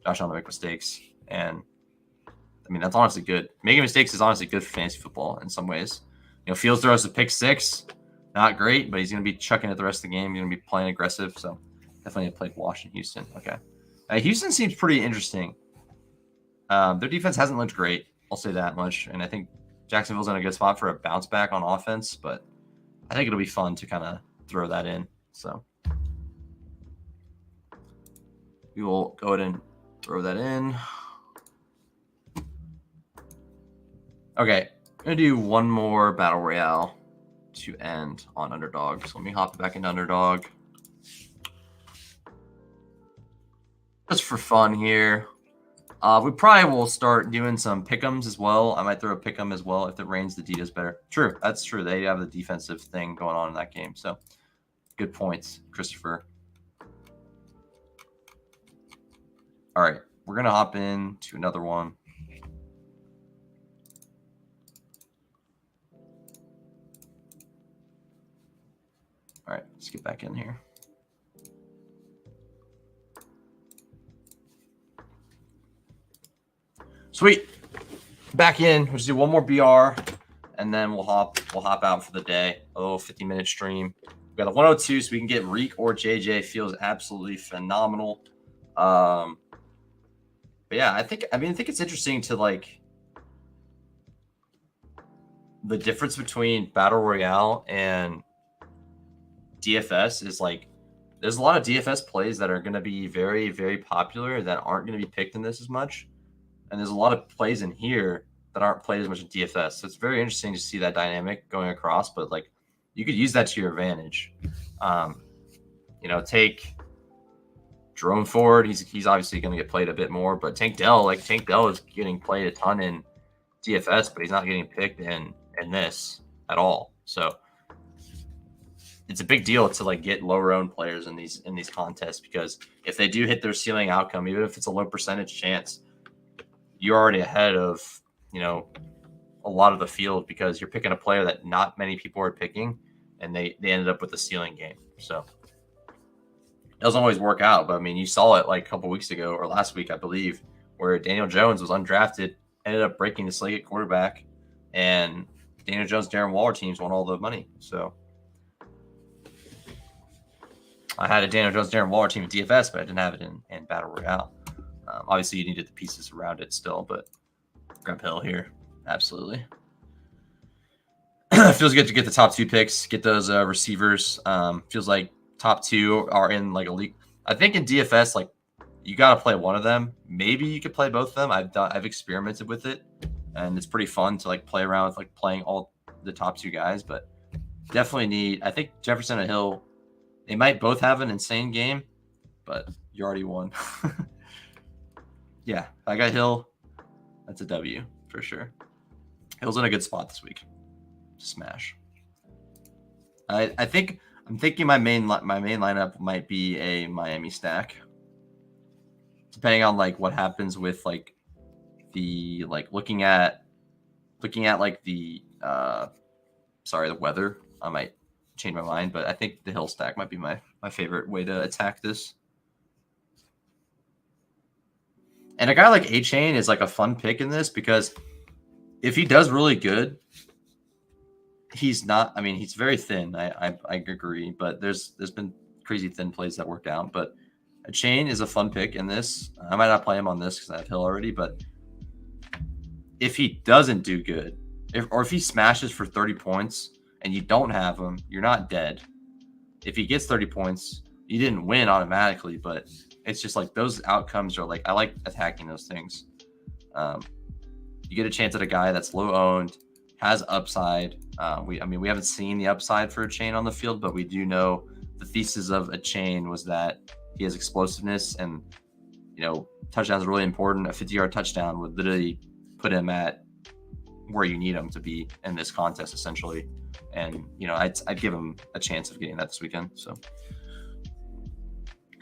Josh Allen to make mistakes. And that's honestly good. Making mistakes is honestly good for fantasy football in some ways. Fields throws a pick 6, not great, but he's going to be chucking it the rest of the game. He's going to be playing aggressive, so definitely played Washington, Houston. Okay, Houston seems pretty interesting. Their defense hasn't looked great. I'll say that much, and I think Jacksonville's in a good spot for a bounce back on offense, but I think it'll be fun to kind of throw that in. So we will go ahead and throw that in. Okay, I'm going to do one more Battle Royale to end on Underdog. So let me hop back into Underdog. Just for fun here. We probably will start doing some pick'ems as well. I might throw a pick'em as well if it rains. The D does better. True, that's true. They have the defensive thing going on in that game. So good points, Christopher. All right, we're gonna hop into another one. All right, let's get back in here. Sweet. Back in. We'll just do one more BR, and then we'll hop out for the day. A little 50-minute stream. We got a 102, so we can get Reek or JJ. Feels absolutely phenomenal. But yeah, I think it's interesting to like the difference between Battle Royale and DFS is like there's a lot of DFS plays that are going to be very, very popular that aren't going to be picked in this as much. And there's a lot of plays in here that aren't played as much in DFS. So it's very interesting to see that dynamic going across, but like you could use that to your advantage. Take Jerome Ford. He's obviously going to get played a bit more, but Tank Dell is getting played a ton in DFS, but he's not getting picked in this at all. So it's a big deal to like get lower owned players in these contests, because if they do hit their ceiling outcome, even if it's a low percentage chance, you're already ahead of, a a lot of the field because you're picking a player that not many people are picking, and they ended up with a ceiling game. So it doesn't always work out, but I mean, you saw it like a couple weeks ago or last week, I believe, where Daniel Jones was undrafted, ended up breaking the slate at quarterback, and Daniel Jones, Darren Waller teams won all the money. So I had a Daniel Jones, Darren Waller team at DFS, but I didn't have it in Battle Royale. Obviously, you needed the pieces around it still, but grab Hill here. Absolutely. Feels good to get the top 2 picks, get those receivers. Feels like top 2 are in like a league. I think in DFS, like you got to play one of them. Maybe you could play both of them. I've experimented with it, and it's pretty fun to like play around with like playing all the top 2 guys. But definitely need. I think Jefferson and Hill, they might both have an insane game, but you already won. Yeah, I got Hill. That's a W for sure. Hill's in a good spot this week. Smash. I think I'm thinking my main lineup might be a Miami stack, depending on like what happens with like the like looking at like the the weather. I might change my mind, but I think the Hill stack might be my favorite way to attack this. And a guy like A-Chain is like a fun pick in this because if he does really good, he's not. I mean, he's very thin. I agree, but there's been crazy thin plays that worked out. But A-Chain is a fun pick in this. I might not play him on this because I have Hill already. But if he doesn't do good, if he smashes for 30 points and you don't have him, you're not dead. If he gets 30 points, you didn't win automatically, but it's just like those outcomes are like I like attacking those things. You get a chance at a guy that's low owned, has upside. We haven't seen the upside for A-Chain on the field, but we do know the thesis of A-Chain was that he has explosiveness, and touchdowns are really important. A 50-yard touchdown would literally put him at where you need him to be in this contest, essentially. And I'd give him a chance of getting that this weekend. So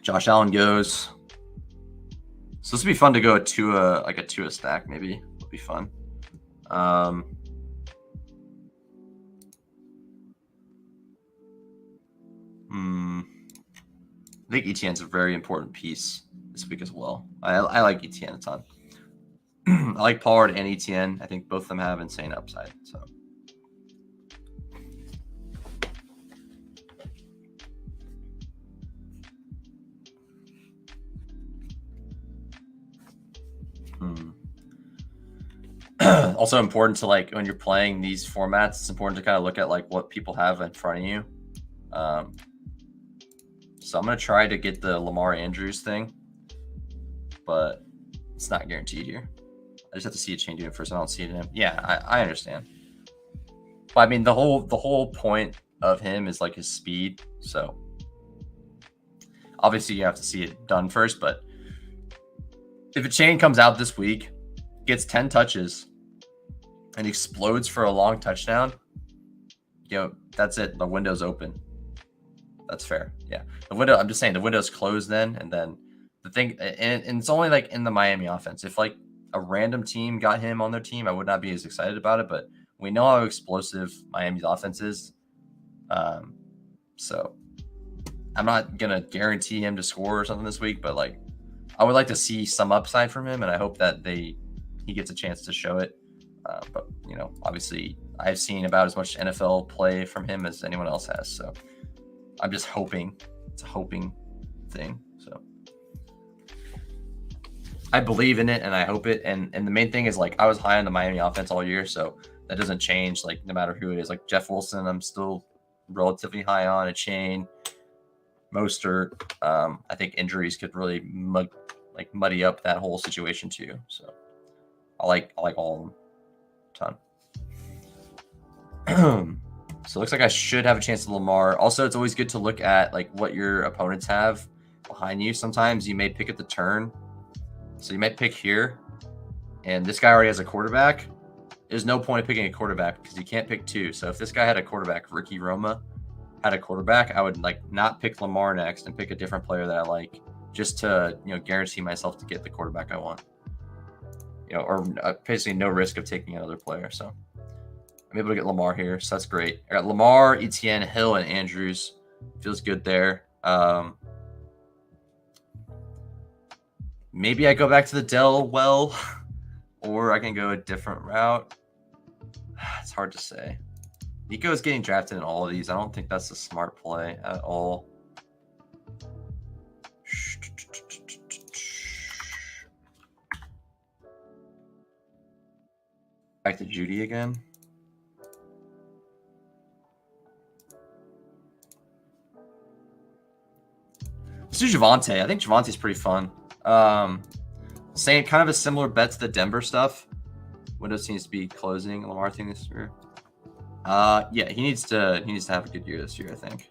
Josh Allen goes. So this would be fun to go to a Tua stack. Maybe would be fun. I think ETN's a very important piece this week as well. I like ETN a ton. I like Pollard and ETN. I think both of them have insane upside. So. Also important to like when you're playing these formats, it's important to kind of look at like what people have in front of you. So I'm going to try to get the Lamar Andrews thing, but it's not guaranteed here. I just have to see A-Chain do it first. I don't see it in him. Yeah, I understand. But I mean, the whole point of him is like his speed. So obviously you have to see it done first, but if A-Chain comes out this week, gets 10 touches, and explodes for a long touchdown, that's it. The window's open. That's fair. Yeah. I'm just saying the window's closed then. And then the thing, and it's only like in the Miami offense. If like a random team got him on their team, I would not be as excited about it, but we know how explosive Miami's offense is. So I'm not going to guarantee him to score or something this week, but like I would like to see some upside from him. And I hope that he gets a chance to show it. But obviously I've seen about as much NFL play from him as anyone else has. So I'm just hoping. It's a hoping thing. So I believe in it and I hope it. And the main thing is like I was high on the Miami offense all year, so that doesn't change. Like no matter who it is, like Jeff Wilson, I'm still relatively high on. A-Chain, Mostert. I think injuries could really muddy up that whole situation too. So I like all of them a ton. So it looks like I should have a chance at Lamar. Also, it's always good to look at like what your opponents have behind you. Sometimes you may pick at the turn. So you might pick here, and this guy already has a quarterback. There's no point of picking a quarterback because you can't pick two. So if this guy had a quarterback, Ricky Roma had a quarterback, I would like not pick Lamar next and pick a different player that I like just to guarantee myself to get the quarterback I want. Or basically no risk of taking another player. So I'm able to get Lamar here, so that's great. I got Lamar, Etienne, Hill, and Andrews. Feels good there. Maybe I go back to the Dell well, or I can go a different route. It's hard to say. Nico is getting drafted in all of these. I don't think that's a smart play at all. Back to Judy again. Let's do Javonte. I think Javante's pretty fun. Same kind of a similar bet to the Denver stuff. Window seems to be closing. Lamar thing this year. Yeah, he needs to have a good year this year, I think.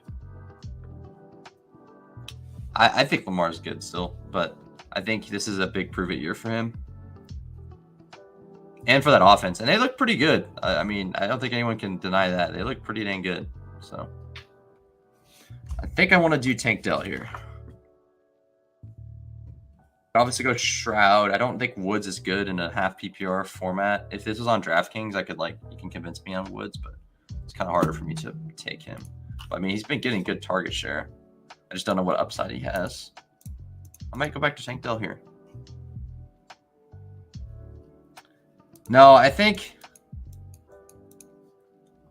I think Lamar's good still, but I think this is a big prove-it year for him. And for that offense. And they look pretty good. I mean, I don't think anyone can deny that. They look pretty dang good. So I think I want to do Tank Dell here. Obviously go Shroud. I don't think Woods is good in a half PPR format. If this was on DraftKings, I could you can convince me on Woods, but it's kind of harder for me to take him. But, I mean, he's been getting good target share. I just don't know what upside he has. I might go back to Tank Dell here. No, I think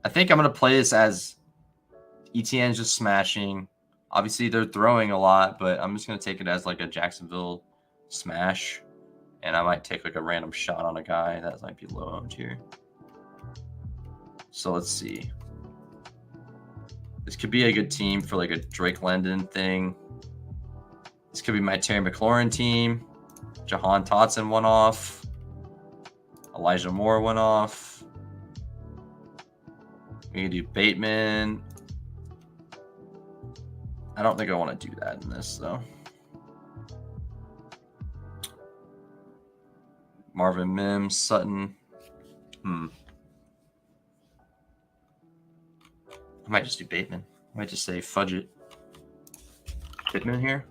I'm going to play this as ETN's just smashing. Obviously, they're throwing a lot, but I'm just going to take it as a Jacksonville smash. And I might take a random shot on a guy that might be low owned here. So let's see. This could be a good team for a Drake London thing. This could be my Terry McLaurin team. Jahan Dotson went off. Elijah Moore went off. We can do Bateman. I don't think I want to do that in this, though. Marvin Mims, Sutton. I might just do Bateman. I might just say fudge it. Bateman here.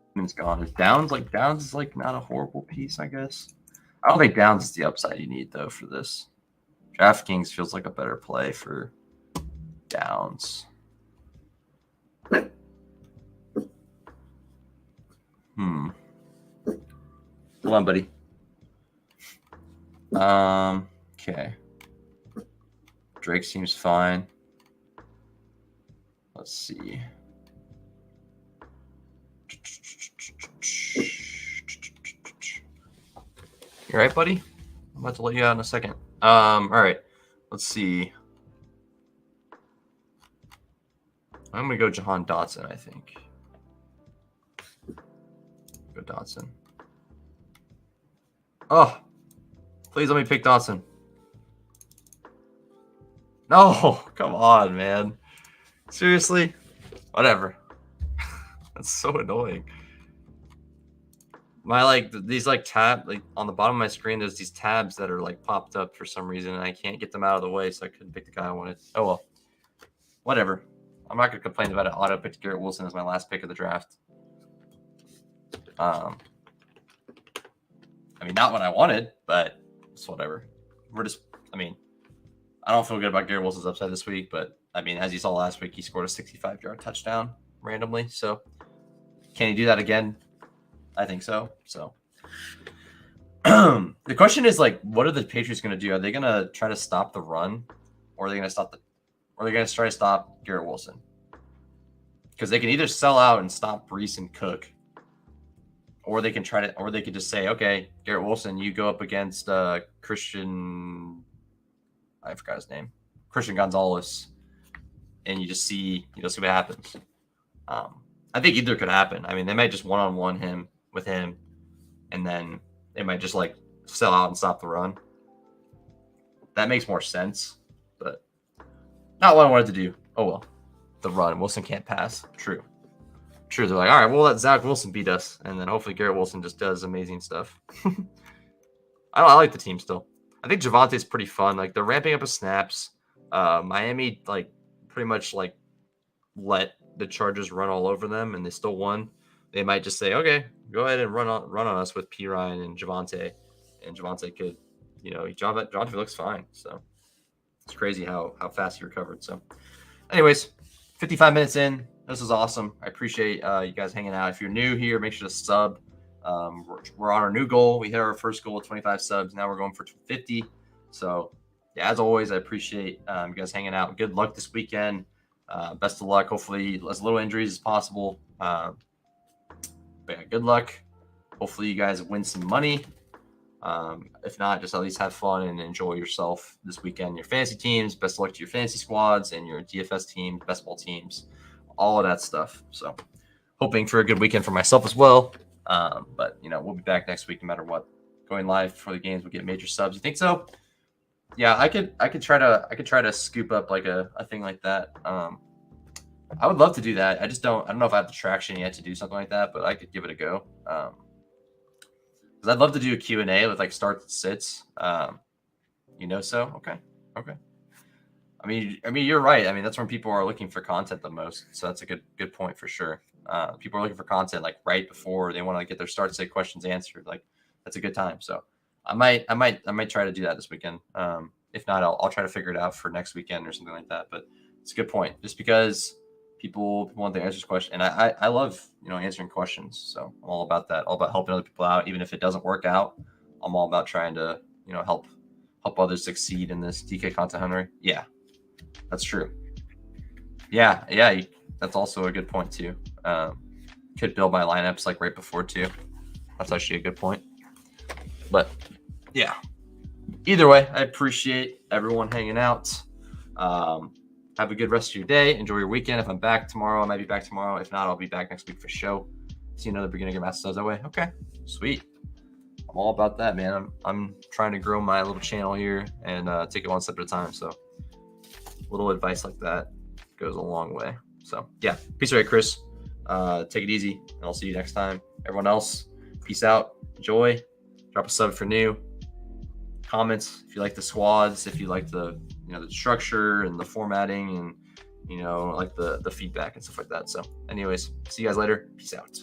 Bateman's gone. Is Downs is not a horrible piece, I guess. I don't think Downs is the upside you need though for this. DraftKings feels like a better play for Downs. Hold on, buddy. Okay. Drake seems fine. Let's see. You all right, buddy? I'm about to let you out in a second. All right. Let's see. I'm going to go Jahan Dotson, I think. Go Dotson. Oh, please let me pick Dotson. No, come on, man. Seriously? Whatever. That's so annoying. My these tab on the bottom of my screen, there's these tabs that are popped up for some reason, and I can't get them out of the way, so I couldn't pick the guy I wanted. Oh well. Whatever. I'm not gonna complain about it. Auto picked Garrett Wilson as my last pick of the draft. I mean, not what I wanted, but it's whatever. I don't feel good about Garrett Wilson's upside this week, but I mean, as you saw last week, he scored a 65-yard touchdown randomly. So can he do that again? I think so. So the question is what are the Patriots going to do? Are they going to try to stop the run, or are they going to try to stop Garrett Wilson? Because they can either sell out and stop Brees and Cook, or they can just say, okay, Garrett Wilson, you go up against Christian Gonzalez, and you just see what happens. I think either could happen. I mean, they might just one-on-one him with him, and then they might just sell out and stop the run. That makes more sense, but not what I wanted to do. Oh well, the run. Wilson can't pass. True. They're all right, we'll let Zach Wilson beat us, and then hopefully Garrett Wilson just does amazing stuff. I like the team still. I think Javante's pretty fun. They're ramping up his snaps. Miami pretty much let the Chargers run all over them, and they still won. They might just say, okay, go ahead and run on us with P. Ryan and Javonte. And Javonte could, Javonte looks fine. So It's crazy how fast he recovered. So, anyways, 55 minutes in. This is awesome. I appreciate you guys hanging out. If you're new here, make sure to sub. We're on our new goal. We hit our first goal of 25 subs. Now we're going for 50. So, yeah, as always, I appreciate you guys hanging out. Good luck this weekend. Best of luck. Hopefully, as little injuries as possible. But yeah, good luck. Hopefully, you guys win some money. If not, just at least have fun and enjoy yourself this weekend. Your fantasy teams, best of luck to your fantasy squads and your DFS team, best ball teams, all of that stuff. So, hoping for a good weekend for myself as well. But we'll be back next week no matter what. Going live for the games, we'll get major subs. You think so? Yeah, I could try to scoop up like a thing like that. I would love to do that. I don't know if I have the traction yet to do something like that, but I could give it a go. Because I'd love to do a Q&A with like starts and sits. So okay. I mean, you're right. I mean, that's when people are looking for content the most. So that's a good point for sure. People are looking for content like right before they want to get their start sit questions answered. Like that's a good time. So I might try to do that this weekend. If not, I'll try to figure it out for next weekend or something like that. But it's a good point. Just because people want the answers question, and I love answering questions. So I'm all about that. All about helping other people out, even if it doesn't work out. I'm all about trying to help others succeed in this DK content hunter. Yeah, that's true. Yeah, that's also a good point too. Could build my lineups like right before too. That's actually a good point. But yeah, either way, I appreciate everyone hanging out. Have a good rest of your day. Enjoy your weekend. If I'm back tomorrow, I might be back tomorrow. If not, I'll be back next week for show. See another beginner get master that way. Okay, sweet. I'm all about that, man. I'm trying to grow my little channel here and take it one step at a time. So little advice like that goes a long way. So yeah, peace out, Chris. Take it easy, and I'll see you next time. Everyone else, peace out. Enjoy. Drop a sub for new. Comments if you like the squads, if you like the the structure and the formatting and like the feedback and stuff like that. So anyways, see you guys later. Peace out.